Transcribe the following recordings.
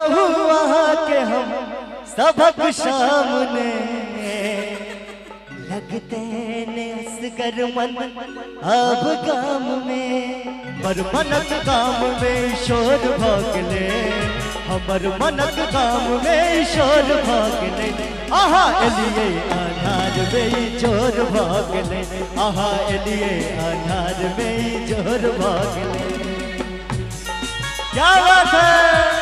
वहाँ के हम सबक सामने लगते ने असगर मन अब काम में पर मनक काम में शोर भागले हमर मनक काम में शोर भागले आहा एलिए अनार में जोर भागले आहा एलिए अनार में जोर भागले। क्या बात है।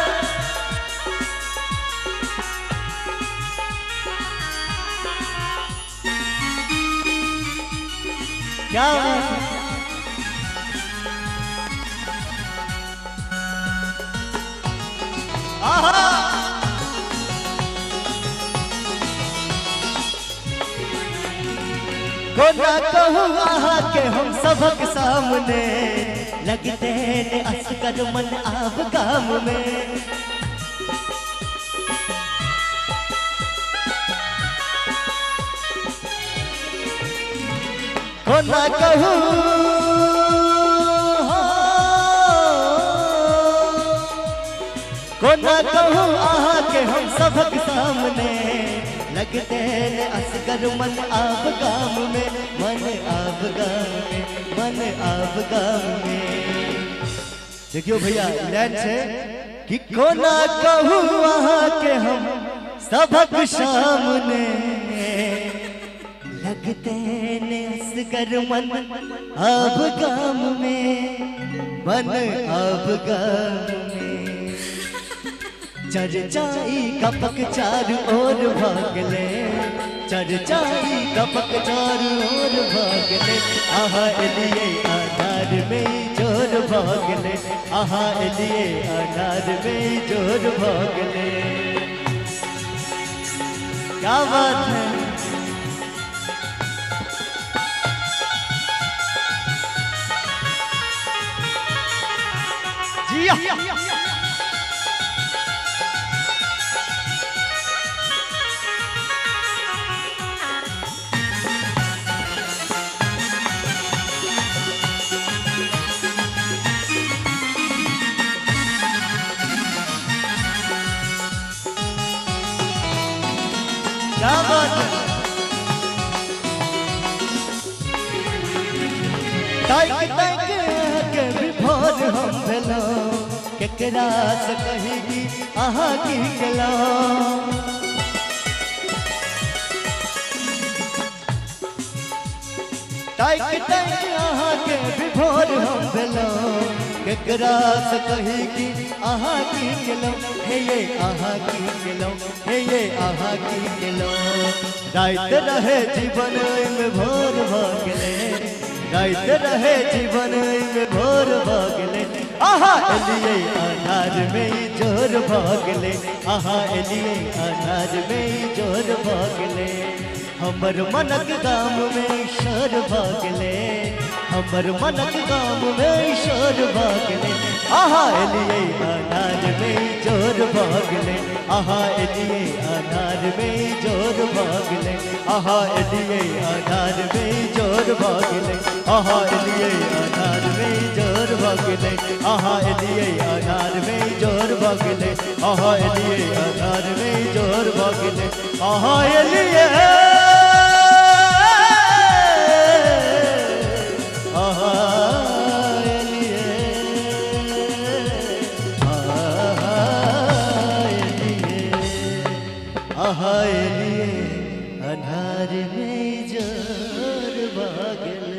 क्या को ना कहूँ वहाँ के हम सबक सामने लगते हैं असकर मन आप काम में को ना कहूँ को ना कहूँ आहा के हम सबक सामने लगते हैं असगर मन आप गाम में मन आप गाम में मन आप गाम में। देखियो भैया लाइन से कि को ना कहूँ वहाँ के हम सबक सामने लगते हैं असगर मन आप गाम में मन आप गाम में। चर्चाई कपक चार ओर भागले चर्चाई कपक चार ओर भागले आहा एलिए अनार में जोर भागले आहा एलिए अनार में जोर भागले। क्या बात है। जिया क्या बात है। टाइक टाइक के विभोर हम भेलो केकरा से कहेगी आहा की गलो टाइक टाइक आहा के विभोर हम भेलो केकरा से कहेगी आहा की गलो हे ये आहा की गलो हे ये आहा की गलो। रात रहे जीवन में भोर भागले रात रहे जीवन में भोर भागले आहा एलिए अनार में जोर भागले आहा एलिए अनार में जोर भागले। हमर मनक गाम में शोर भागले हमर मनक गाम में शोर भागले आहा एलिए अनार में जोर भागले आहा एलिए अनार में जोर भागले आहा एलिए अनार में जोर भागले आहा एलिए अनार में जोर भागले आहा एलिए अनार में जोर भागले आहा एलिए अनार में जोर भागले आहा एलिए आहा एलिए अनार में जोर भागले।